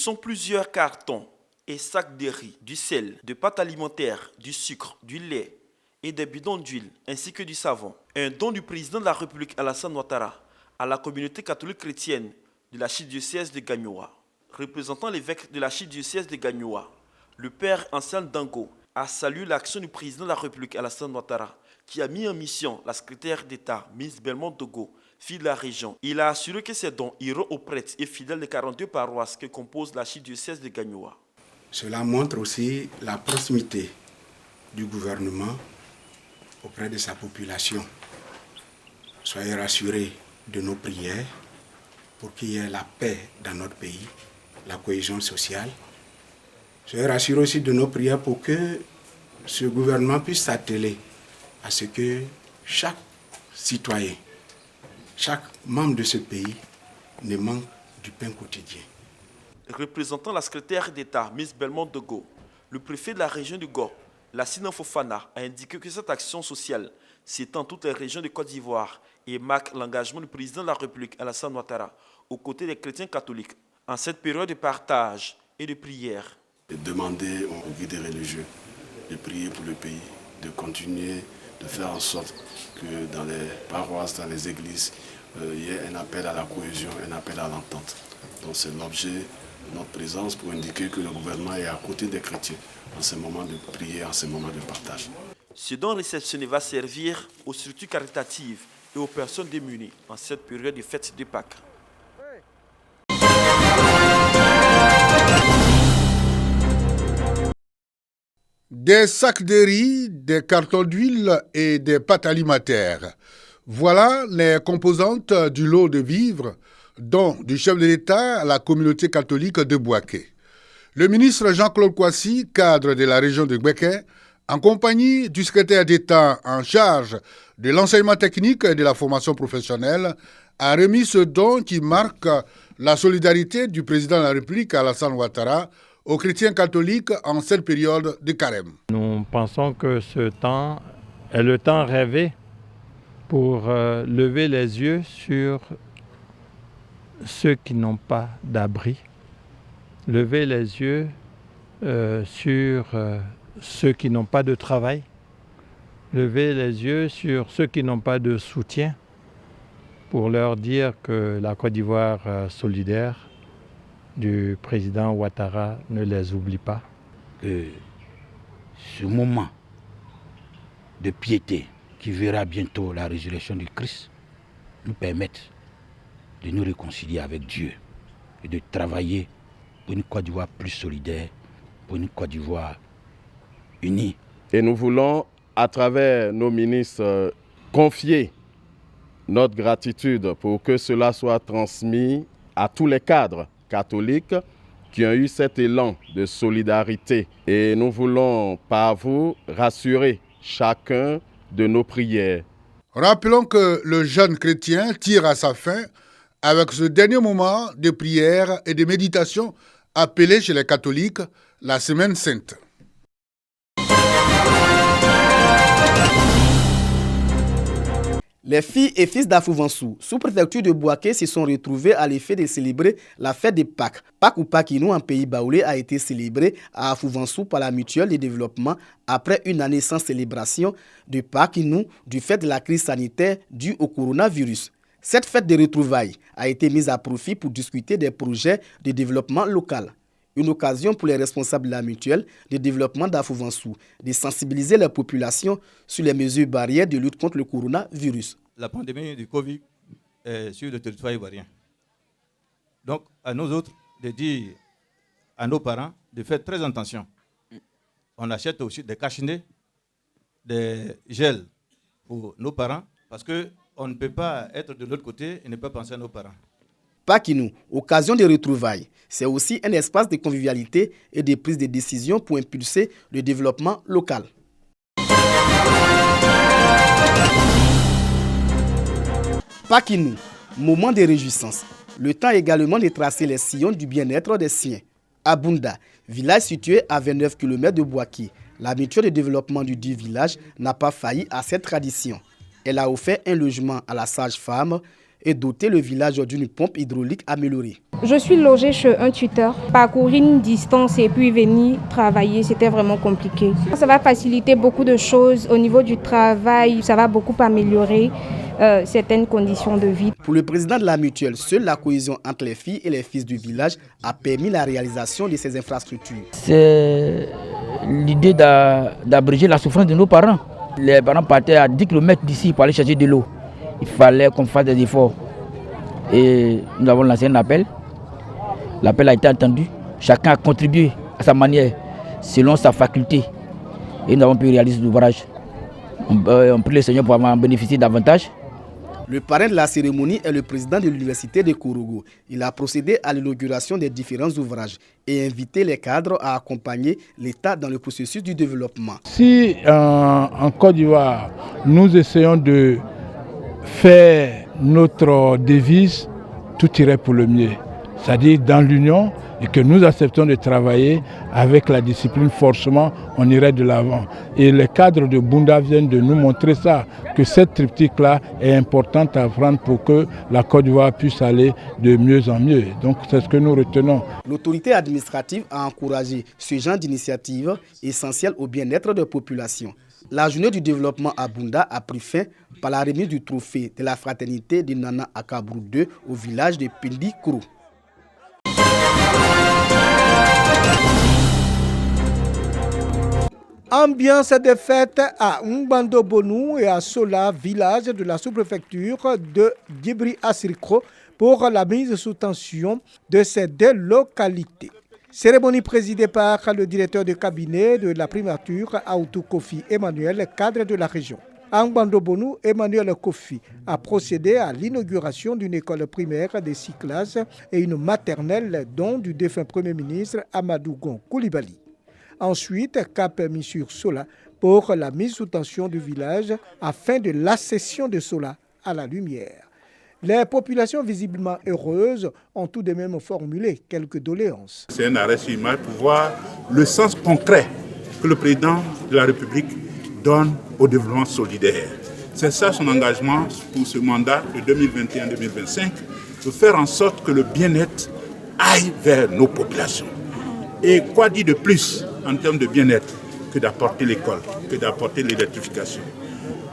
sont plusieurs cartons et sacs de riz, du sel, de pâtes alimentaires, du sucre, du lait et des bidons d'huile, ainsi que du savon. Un don du président de la République Alassane Ouattara à la communauté catholique chrétienne de l'archidiocèse de Gagnoa. Représentant l'évêque de l'archidiocèse de Gagnoa, le père Anselme Dango a salué l'action du président de la République Alassane Ouattara qui a mis en mission la secrétaire d'État Miss Belmondo Dogo, fille de la région. Il a assuré que ces dons iront aux prêtres et fidèles des 42 paroisses que compose l'archidiocèse de Gagnoa. Cela montre aussi la proximité du gouvernement auprès de sa population. Soyez rassurés de nos prières pour qu'il y ait la paix dans notre pays, la cohésion sociale. Soyez rassurés aussi de nos prières pour que ce gouvernement puisse s'atteler à ce que chaque citoyen, chaque membre de ce pays ne manque du pain quotidien. Représentant la secrétaire d'État, Miss Belmondo Dogo, le préfet de la région du Go, Lassina Fofana, a indiqué que cette action sociale s'étend à toutes les régions de Côte d'Ivoire et marque l'engagement du président de la République, Alassane Ouattara, aux côtés des chrétiens catholiques, en cette période de partage et de prière. Demander aux guides religieux de prier pour le pays, de continuer de faire en sorte que dans les paroisses, dans les églises, il y ait un appel à la cohésion, un appel à l'entente. Donc c'est l'objet de notre présence pour indiquer que le gouvernement est à côté des chrétiens en ces moments de prière, en ces moments de partage. Ce don réceptionné va servir aux structures caritatives et aux personnes démunies en cette période de fête de Pâques. Des sacs de riz, des cartons d'huile et des pâtes alimentaires. Voilà les composantes du lot de vivres dont du chef de l'État à la communauté catholique de Bouaké. Le ministre Jean-Claude Kouassi, cadre de la région de Bouaké, en compagnie du secrétaire d'État en charge de l'enseignement technique et de la formation professionnelle, a remis ce don qui marque la solidarité du président de la République, Alassane Ouattara, aux chrétiens catholiques en cette période de carême. Nous pensons que ce temps est le temps rêvé pour lever les yeux sur ceux qui n'ont pas d'abri, lever les yeux sur ceux qui n'ont pas de travail, lever les yeux sur ceux qui n'ont pas de soutien, pour leur dire que la Côte d'Ivoire solidaire du président Ouattara ne les oublie pas. Que ce moment de piété qui verra bientôt la résurrection du Christ nous permette de nous réconcilier avec Dieu et de travailler pour une Côte d'Ivoire plus solidaire, pour une Côte d'Ivoire unie. Et nous voulons, à travers nos ministres, confier notre gratitude pour que cela soit transmis à tous les cadres catholiques qui ont eu cet élan de solidarité. Et nous voulons, par vous, rassurer chacun de nos prières. Rappelons que le jeûne chrétien tire à sa fin avec ce dernier moment de prière et de méditation appelé chez les catholiques la Semaine Sainte. Les filles et fils d'Afouvansou, sous-préfecture de Bouaké, se sont retrouvés à l'effet de célébrer la fête de Pâques. Pâques ou Pakinou en pays baoulé a été célébré à Afouvansou par la mutuelle de développement après une année sans célébration de Pakinou du fait de la crise sanitaire due au coronavirus. Cette fête de retrouvailles a été mise à profit pour discuter des projets de développement local. Une occasion pour les responsables de la mutuelle de développement d'Afouvansou de sensibiliser la population sur les mesures barrières de lutte contre le coronavirus. La pandémie du Covid est sur le territoire ivoirien. Donc, à nous autres de dire à nos parents de faire très attention. On achète aussi des cache-nez, des gels pour nos parents parce qu'on ne peut pas être de l'autre côté et ne pas penser à nos parents. Pakinou, occasion de retrouvailles, c'est aussi un espace de convivialité et de prise de décision pour impulser le développement local. Pakinou, moment de réjouissance. Le temps également de tracer les sillons du bien-être des siens. À Bunda, village situé à 29 km de Bouaké, la mutuelle de développement du dit village n'a pas failli à cette tradition. Elle a offert un logement à la sage-femme et doter le village d'une pompe hydraulique améliorée. Je suis logée chez un tuteur. Parcourir une distance et puis venir travailler, c'était vraiment compliqué. Ça va faciliter beaucoup de choses au niveau du travail. Ça va beaucoup améliorer certaines conditions de vie. Pour le président de la mutuelle, seule la cohésion entre les filles et les fils du village a permis la réalisation de ces infrastructures. C'est l'idée d'abréger la souffrance de nos parents. Les parents partaient à 10 km d'ici pour aller chercher de l'eau. Il fallait qu'on fasse des efforts. Et nous avons lancé un appel. L'appel a été entendu. Chacun a contribué à sa manière, selon sa faculté. Et nous avons pu réaliser l'ouvrage. On prie le Seigneur pour en bénéficier davantage. Le parrain de la cérémonie est le président de l'université de Kourougou. Il a procédé à l'inauguration des différents ouvrages et invité les cadres à accompagner l'État dans le processus du développement. Si en Côte d'Ivoire, nous essayons de faire notre devise, tout irait pour le mieux. C'est-à-dire dans l'union, et que nous acceptons de travailler avec la discipline, forcément, on irait de l'avant. Et les cadres de Bunda viennent de nous montrer ça, que cette triptyque-là est importante à prendre pour que la Côte d'Ivoire puisse aller de mieux en mieux. Donc c'est ce que nous retenons. L'autorité administrative a encouragé ce genre d'initiative essentielle au bien-être des populations. La journée du développement à Bunda a pris fin par la remise du trophée de la fraternité de Nana Akabrou II au village de Pindi-Kourou. Ambiance de fête à Ngbando-Bonou et à Sola, village de la sous-préfecture de Djibri Assirikro, pour la mise sous tension de ces deux localités. Cérémonie présidée par le directeur de cabinet de la primature, Aoutou Kofi Emmanuel, cadre de la région. À Ngbando-Bonou, Emmanuel Kofi a procédé à l'inauguration d'une école primaire de 6 classes et une maternelle, dont du défunt Premier ministre Amadou Gon Coulibaly. Ensuite, cap mis sur Sola pour la mise sous tension du village afin de l'accession de Sola à la lumière. Les populations visiblement heureuses ont tout de même formulé quelques doléances. C'est un arrêt sur image pour voir le sens concret que le président de la République donne au développement solidaire. C'est ça son engagement pour ce mandat de 2021-2025, de faire en sorte que le bien-être aille vers nos populations. Et quoi dire de plus en termes de bien-être que d'apporter l'école, que d'apporter l'électrification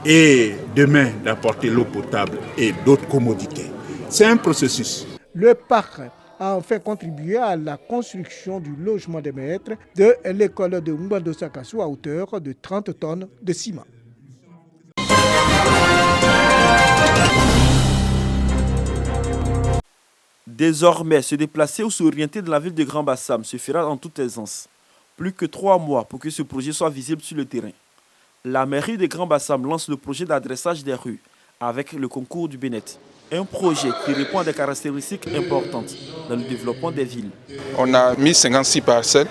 et demain d'apporter l'eau potable et d'autres commodités. C'est un processus. Le parc a enfin contribué à la construction du logement des maîtres de l'école de Ngbando Sakassou à hauteur de 30 tonnes de ciment. Désormais, se déplacer ou s'orienter de la ville de Grand Bassam se fera en toute aisance. Plus que 3 mois pour que ce projet soit visible sur le terrain. La mairie de Grand Bassam lance le projet d'adressage des rues avec le concours du Bénet. Un projet qui répond à des caractéristiques importantes dans le développement des villes. On a mis 56 parcelles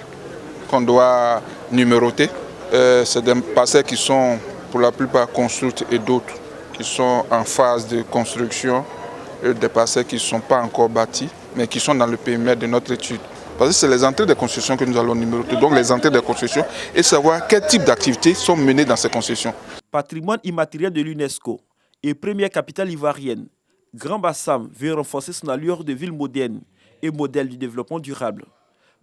qu'on doit numéroter. C'est des parcelles qui sont pour la plupart construites et d'autres qui sont en phase de construction. Et des parcelles qui ne sont pas encore bâties, mais qui sont dans le périmètre de notre étude. Parce que c'est les entrées de construction que nous allons numéroter, donc les entrées de construction, et savoir quel type d'activités sont menées dans ces concessions. Patrimoine immatériel de l'UNESCO et première capitale ivoirienne, Grand Bassam veut renforcer son allure de ville moderne et modèle du développement durable.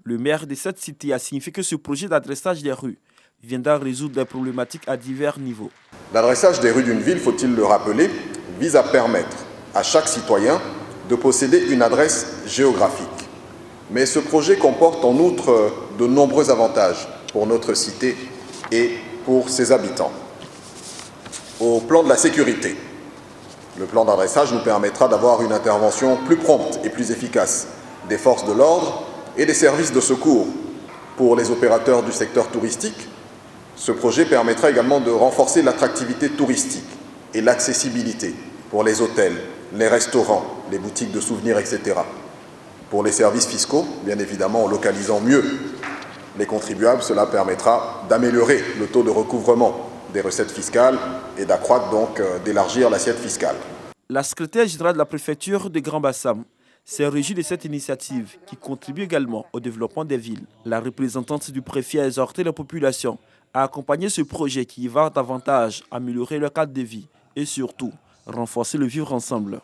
Le maire de cette cité a signifié que ce projet d'adressage des rues viendra résoudre des problématiques à divers niveaux. L'adressage des rues d'une ville, faut-il le rappeler, vise à permettre à chaque citoyen de posséder une adresse géographique. Mais ce projet comporte en outre de nombreux avantages pour notre cité et pour ses habitants. Au plan de la sécurité, le plan d'adressage nous permettra d'avoir une intervention plus prompte et plus efficace des forces de l'ordre et des services de secours. Pour les opérateurs du secteur touristique, ce projet permettra également de renforcer l'attractivité touristique et l'accessibilité pour les hôtels, les restaurants, les boutiques de souvenirs, etc. Pour les services fiscaux, bien évidemment, en localisant mieux les contribuables, cela permettra d'améliorer le taux de recouvrement des recettes fiscales et d'accroître donc, d'élargir l'assiette fiscale. La secrétaire générale de la préfecture de Grand Bassam s'est réjouie de cette initiative qui contribue également au développement des villes. La représentante du préfet a exhorté la population à accompagner ce projet qui va davantage améliorer leur cadre de vie et surtout renforcer le vivre ensemble.